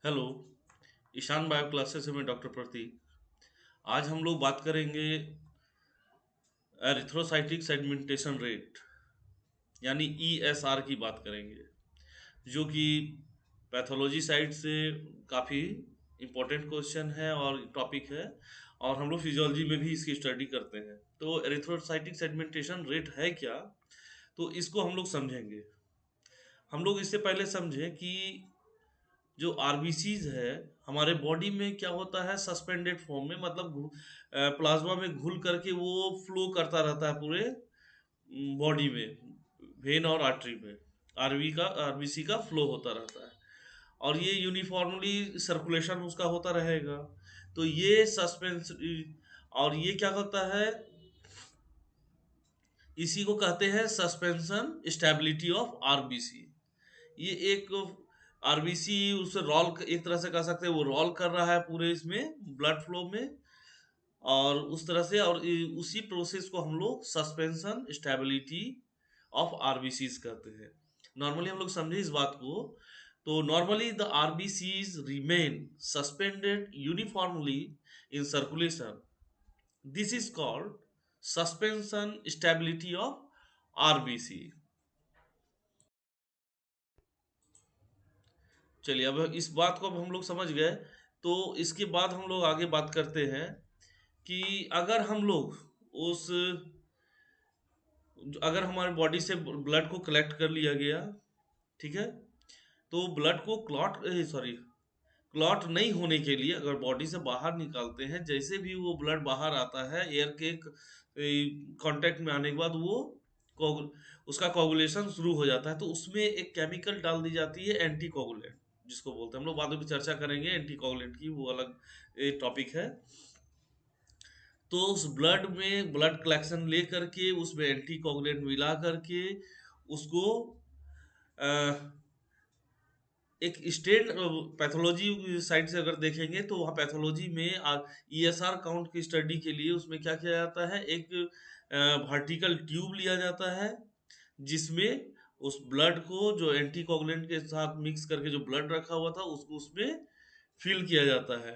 Hello. Ishan bio classes से मैं doctor प्रतीक। आज हम लोग बात करेंगे एरिथ्रोसाइटिक सेगमेंटेशन रेट यानी ईएसआर की बात करेंगे, जो कि पैथोलॉजी साइड से काफ़ी इम्पोर्टेंट क्वेश्चन है और टॉपिक है, और हम लोग फिजियोलॉजी में भी इसकी स्टडी करते हैं। तो एरिथ्रोसाइटिक सेगमेंटेशन रेट है क्या, तो इसको हम लोग समझेंगे। हम लोग इससे पहले समझें कि जो आरबीसीज है हमारे बॉडी में क्या होता है, सस्पेंडेड फॉर्म में, मतलब प्लाज्मा में घुल करके वो फ्लो करता रहता है पूरे बॉडी में, वेन और आर्टरी में। आरबीसी का फ्लो होता रहता है और ये यूनिफॉर्मली सर्कुलेशन उसका होता रहेगा। तो ये सस्पेंस, और ये क्या करता है, इसी को कहते हैं सस्पेंशन स्टेबिलिटी ऑफ आरबीसी। ये एक आरबीसी उसे रोल, एक तरह से कह सकते हैं वो रोल कर रहा है पूरे इसमें ब्लड फ्लो में, और उस तरह से, और उसी प्रोसेस को हम लोग सस्पेंशन स्टेबिलिटी ऑफ आरबीसीज कहते हैं। नॉर्मली हम लोग समझे इस बात को, तो normally the RBCs remain suspended uniformly in circulation. This is called suspension stability of RBC. चलिए, अब इस बात को अब हम लोग समझ गए, तो इसके बाद हम लोग आगे बात करते हैं कि अगर हम लोग उस अगर हमारे बॉडी से ब्लड को कलेक्ट कर लिया गया, ठीक है, तो ब्लड को क्लॉट नहीं होने के लिए अगर बॉडी से बाहर निकालते हैं, जैसे भी वो ब्लड बाहर आता है एयर के कांटेक्ट में आने के बाद वो कोगु- उसका कोगुलेशन शुरू हो जाता है, तो उसमें एक केमिकल डाल दी जाती है, एंटी कोगुलेंट जिसको बोलते हैं। हम लोग बाद में भी चर्चा करेंगे एंटी कोगुलेंट की, वो अलग टॉपिक है। तो उस ब्लड में ब्लड कलेक्शन ले करके उसमें एंटी कोगुलेंट मिला करके उसको अ, एक स्टेट पैथोलॉजी साइड से अगर देखेंगे तो वहाँ पैथोलॉजी में ईएसआर काउंट की स्टडी के लिए उसमें क्या किया जाता है, एक वर्टिकल ट्यूब लिया जाता है जिसमें उस ब्लड को जो एंटीकोगुलेंट के साथ मिक्स करके जो ब्लड रखा हुआ था उसको उसमें फिल किया जाता है।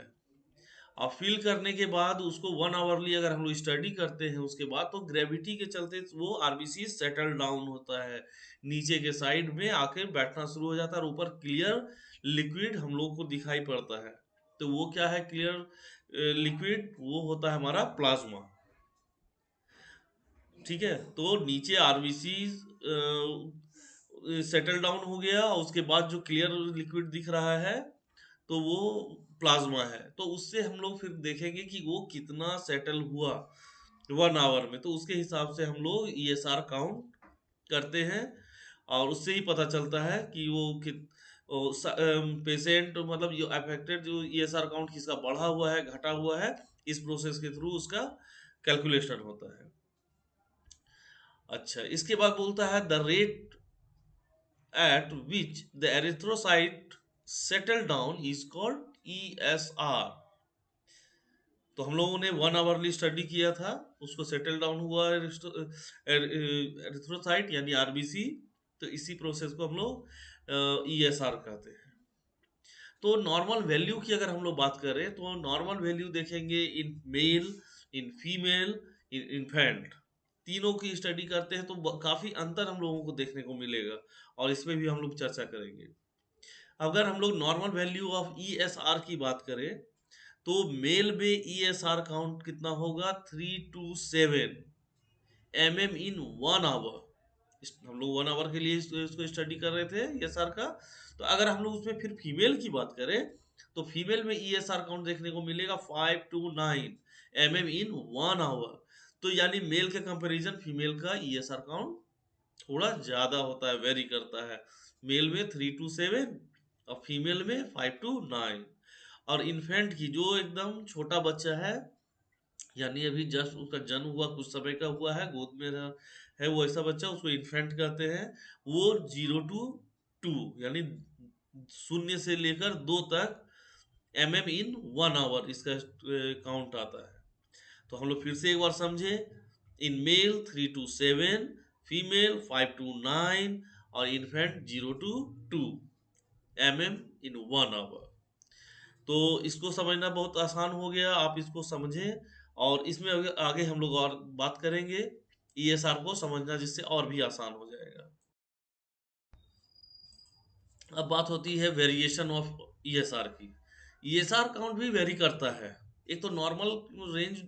और फिल करने के बाद उसको 1 आवरली अगर हम लोग स्टडी करते हैं उसके बाद, तो ग्रेविटी के चलते वो आरबीसी सेटल डाउन होता है, नीचे के साइड में आके बैठना शुरू हो जाता है, और ऊपर क्लियर लिक्विड हम लोग को दिखाई पड़ता है। तो वो क्या है क्लियर लिक्विड, वो होता है हमारा प्लाज्मा। ठीक है, तो नीचे आरबीसी सेटल डाउन हो गया, और उसके बाद जो क्लियर लिक्विड दिख रहा है तो वो प्लाज्मा है। तो उससे हम लोग फिर देखेंगे कि वो कितना सेटल हुआ 1 आवर में, तो उसके हिसाब से हम लोग ईएसआर काउंट करते हैं, और उससे ही पता चलता है कि वो कित पेशेंट, मतलब जो अफेक्टेड, जो ईएसआर काउंट किसका बढ़ा हुआ है घटा हुआ है, इस प्रोसेस के थ्रू उसका कैलकुलेशन होता है। अच्छा, इसके बाद बोलता है the rate at which the erythrocyte settle down is called ESR। तो हम लोगों ने 1 आवरली स्टडी किया था, उसको सेटल डाउन हुआ एरिथ्रोसाइट यानी आरबीसी, तो इसी प्रोसेस को हम लोग ईएसआर कहते हैं। तो नॉर्मल वैल्यू की अगर हम लोग बात करें तो नॉर्मल वैल्यू देखेंगे in male, in female, in infant, तीनों की स्टडी करते हैं तो काफी अंतर हम लोगों को देखने को मिलेगा, और इसमें भी हम लोग चर्चा करेंगे। अगर हम लोग नॉर्मल वैल्यू ऑफ ईएसआर की बात करें तो मेल में ईएसआर काउंट कितना होगा, 3 to 7 mm in 1 hour। हम लोग 1 आवर के लिए इसको स्टडी कर रहे थे ईएसआर का। तो अगर हम लोग उसमें फिर फीमेल की बात करें तो फीमेल में ईएसआर काउंट देखने को मिलेगा 5 to 9 mm in 1 hour। तो यानी मेल के कंपैरिजन फीमेल का ईएसआर काउंट थोड़ा ज्यादा होता है, वेरी करता है। मेल में 3 to 7 और फीमेल में 5 to 9। और इन्फेंट की, जो एकदम छोटा बच्चा है, यानी अभी जस्ट उसका जन्म हुआ, कुछ समय का हुआ है, गोद में है वो ऐसा बच्चा, उसको इन्फेंट कहते हैं। वो 0 to 2 यानी 0 से लेकर 2 तक mm in 1 hour इसका काउंट आता है। तो हम लोग फिर से एक बार समझे, in male 3 to 7, female 5 to 9, और infant 0 to 2 mm in 1 hour। तो इसको समझना बहुत आसान हो गया, आप इसको समझें। और इसमें आगे आगे हम लोग और बात करेंगे ईएसआर को समझना, जिससे और भी आसान हो जाएगा। अब बात होती है वेरिएशन ऑफ ईएसआर की। ईएसआर काउंट भी वेरी करता है। एक तो नॉर्मल रेंज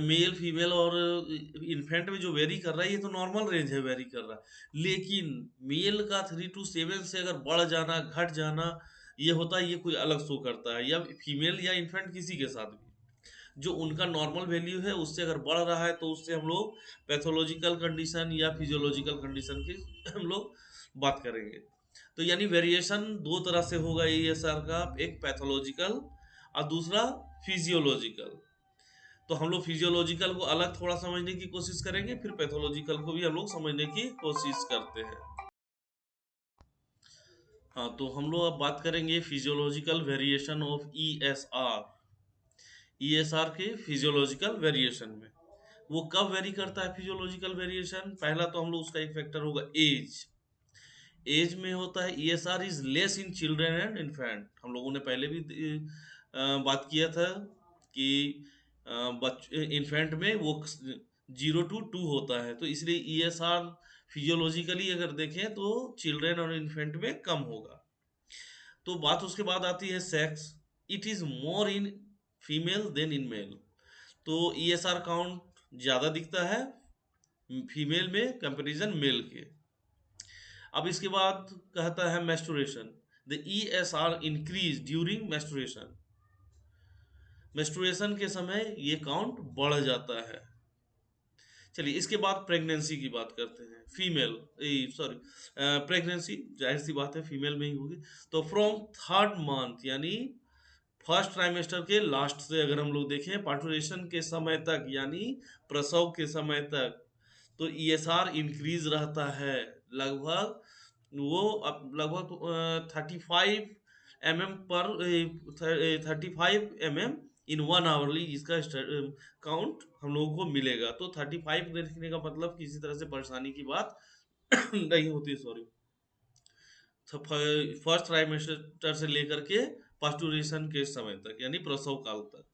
मेल फीमेल और इन्फेंट में जो वेरी कर रहा है, ये तो नॉर्मल रेंज है, वेरी कर रहा है। लेकिन मेल का 3 to 7 से अगर बढ़ जाना घट जाना ये होता है, ये कोई अलग शो करता है। या फीमेल या इन्फेंट किसी के साथ भी जो उनका नॉर्मल वैल्यू है उससे अगर बढ़ रहा है, तो उससे हम लोग पैथोलॉजिकल कंडीशन या फिजियोलॉजिकल कंडीशन की हम लोग बात करेंगे। तो यानी वेरिएशन दो तरह से होगा ईएसआर का, एक पैथोलॉजिकल और दूसरा फिजियोलॉजिकल। तो हम लोग फिजियोलॉजिकल को अलग थोड़ा समझने की कोशिश करेंगे, फिर पैथोलॉजिकल को भी हम लोग समझने की कोशिश करते हैं। हाँ, तो हम लोग अब बात करेंगे physiological variation of ESR. ESR के फिजियोलॉजिकल वेरिएशन में वो कब वेरी करता है फिजियोलॉजिकल वेरिएशन? पहला तो हम लोग उसका एक फैक्टर होगा एज। एज में होता है ESR is less in children and infant. हम लोगों ने पहले भी बात किया था कि इन्फेंट में वो 0 to 2 होता है, तो इसलिए ईएसआर फिजियोलॉजिकली अगर देखें तो चिल्ड्रन और इन्फेंट में कम होगा। तो बात उसके बाद आती है sex. It is more in female than in male. तो ईएसआर काउंट ज़्यादा दिखता है फीमेल में कंपैरिजन मेल के। अब इसके बाद कहता है menstruation. The ESR increase during menstruation. Menstruation के समय ये काउंट बढ़ जाता है। चलिए इसके बाद प्रेगनेंसी की बात करते हैं। फीमेल सॉरी प्रेगनेंसी जाहिर सी बात है फीमेल में ही होगी। तो फ्रॉम 3rd month यानी फर्स्ट ट्राइमेस्टर के लास्ट से अगर हम लोग देखें पार्टुरेशन के समय तक, यानी प्रसव के समय तक, तो ईएसआर इंक्रीज रहता है। लगभग वो अब लगभग 35 mm पर 35 mm इन 1 आवरली इसका काउंट हम लोगों को मिलेगा। तो 35 देखने का मतलब किसी तरह से परेशानी की बात नहीं होती, सॉरी। फर्स्ट ट्राइमेस्टर से लेकर के पास्टुरेशन के समय तक यानी प्रसव काल तक।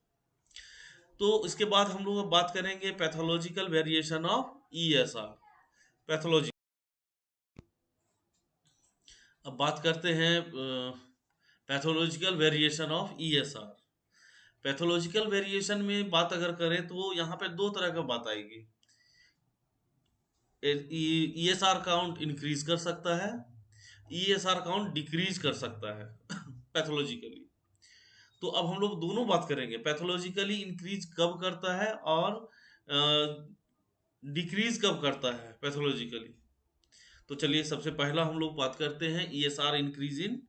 तो इसके बाद हम लोग बात करेंगे pathological variation of ESR. Pathology अब बात करते हैं pathological variation of ESR. Pathological variation में बात अगर करें तो यहाँ पे दो तरह का बात आएगी। ईएसआर काउंट इंक्रीज कर सकता है, ईएसआर काउंट डिक्रीज कर सकता है पैथोलॉजिकली। तो अब हम लोग दोनों बात करेंगे, पैथोलॉजिकली इंक्रीज कब करता है और डिक्रीज कब करता है पैथोलॉजिकली। तो चलिए सबसे पहला हम लोग बात करते हैं ESR increase in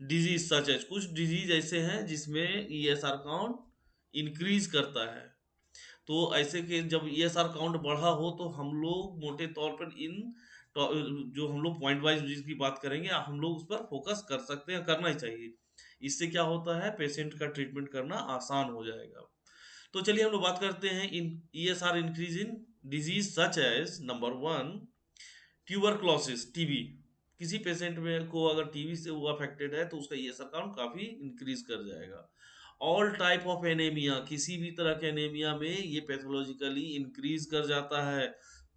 disease such as. कुछ डिजीज ऐसे हैं जिसमें ईएसआर काउंट इंक्रीज करता है। तो ऐसे के जब ईएसआर काउंट बढ़ा हो तो हम लोग मोटे तौर पर इन जो हम लोग पॉइंट वाइज जिसकी बात करेंगे हम लोग उस पर फोकस कर सकते हैं, करना ही चाहिए। इससे क्या होता है, पेशेंट का ट्रीटमेंट करना आसान हो जाएगा। तो चलिए हम लोग बात करते हैं in ESR increase in disease such as. Number 1, tuberculosis, TB. किसी पेशेंट में को अगर टीबी से वो अफेक्टेड है तो उसका ईएसआर काउंट काफी इंक्रीज कर जाएगा। ऑल टाइप ऑफ एनीमिया, किसी भी तरह के एनीमिया में ये पैथोलॉजिकली इंक्रीज कर जाता है,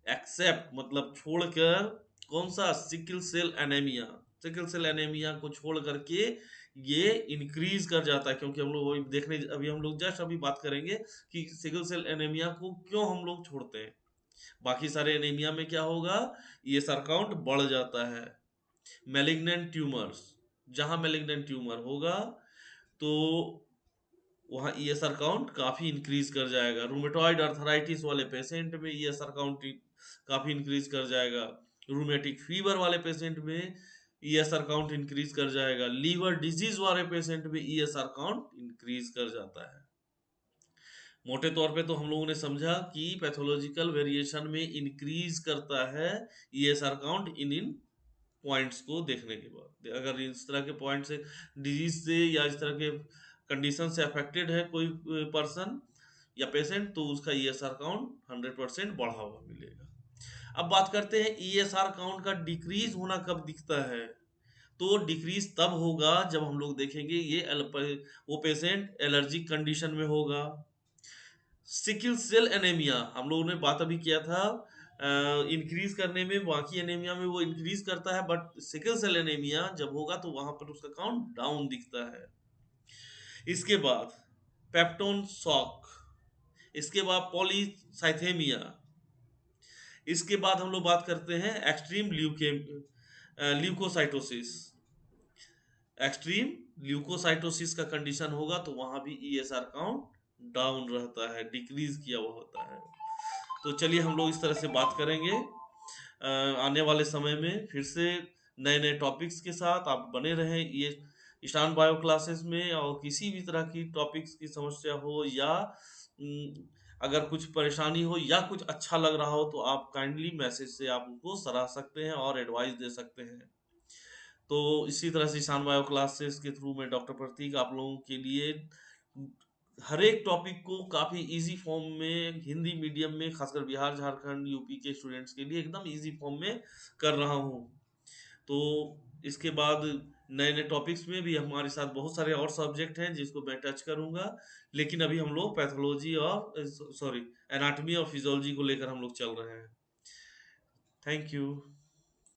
एक्सेप्ट मतलब छोड़कर कौन सा, sickle cell anaemia. Sickle cell anaemia को छोड़ करके ये इंक्रीज कर जाता है, क्योंकि हम लोग वही देखने अभी हम लोग जस्ट अभी बात करेंगे कि सिकल सेल एनीमिया को क्यों हम लोग छोड़ते हैं। बाकी सारे एनीमिया में क्या होगा, ये सर काउंट बढ़ जाता है। मैलिग्नेंट ट्यूमर्स, जहां मैलिग्नेंट ट्यूमर होगा तो वहाँ ईएसआर काउंट काफी इंक्रीज कर जाएगा। रूमेटॉइड अर्थराइटिस वाले पेशेंट में ईएसआर काउंट काफी इंक्रीज कर जाएगा। रूमेटिक फीवर वाले पेशेंट में ईएसआर काउंट इंक्रीज कर जाएगा। लीवर डिजीज वाले पेशेंट में ईएसआर काउंट इंक्रीज कर जाता है। मोटे तौर पे तो हम लोगों ने समझा कि पैथोलॉजिकल वेरिएशन में इंक्रीज करता है ESR count in in points को देखने के बाद। अगर इस तरह के पॉइंट से, डिजीज से या इस तरह के कंडीशन से अफेक्टेड है कोई पर्सन या पेशेंट, तो उसका ईएसआर काउंट 100% बढ़ा हुआ मिलेगा। अब बात करते हैं ईएसआर काउंट का डिक्रीज होना कब दिखता है। तो डिक्रीज तब होगा जब हम लोग देखेंगे वो पेशेंट एलर्जिक कंडीशन में होगा। सिकिल सेल एनीमिया हम लोगों ने बात अभी किया था, इंक्रीज करने में, बाकी एनीमिया में वो इंक्रीज करता है, बट सिकिल सेल एनीमिया जब होगा तो वहां पर उसका काउंट डाउन दिखता है। इसके बाद पेप्टोन शॉक, इसके बाद पॉलीसाइथेमिया, इसके बाद हम लोग बात करते हैं एक्सट्रीम ल्यूकोसाइटोसिस। एक्सट्रीम ल्यूकोसाइटोसिस का कंडीशन होगा तो वहां भी ईएसआर काउंट डाउन रहता है, डिक्रीज किया हुआ होता है। तो चलिए हम लोग इस तरह से बात करेंगे आने वाले समय में फिर से नए नए टॉपिक्स के साथ। आप बने रहें ये ईशान बायो क्लासेस में, और किसी भी तरह की टॉपिक्स की समस्या हो या अगर कुछ परेशानी हो या कुछ अच्छा लग रहा हो तो आप काइंडली मैसेज से आप उनको सराह सकते हैं और एडवाइस दे सकते हैं। तो इसी तरह से ईशान बायो क्लासेस के थ्रू में डॉक्टर प्रतीक आप लोगों के लिए हर एक टॉपिक को काफ़ी इजी फॉर्म में हिंदी मीडियम में, खासकर बिहार झारखंड यूपी के स्टूडेंट्स के लिए एकदम इजी फॉर्म में कर रहा हूँ। तो इसके बाद नए नए टॉपिक्स में भी हमारे साथ बहुत सारे और सब्जेक्ट हैं जिसको मैं टच करूंगा, लेकिन अभी हम लोग पैथोलॉजी और सॉरी एनाटॉमी और फिजियोलॉजी को लेकर हम लोग चल रहे हैं। Thank you.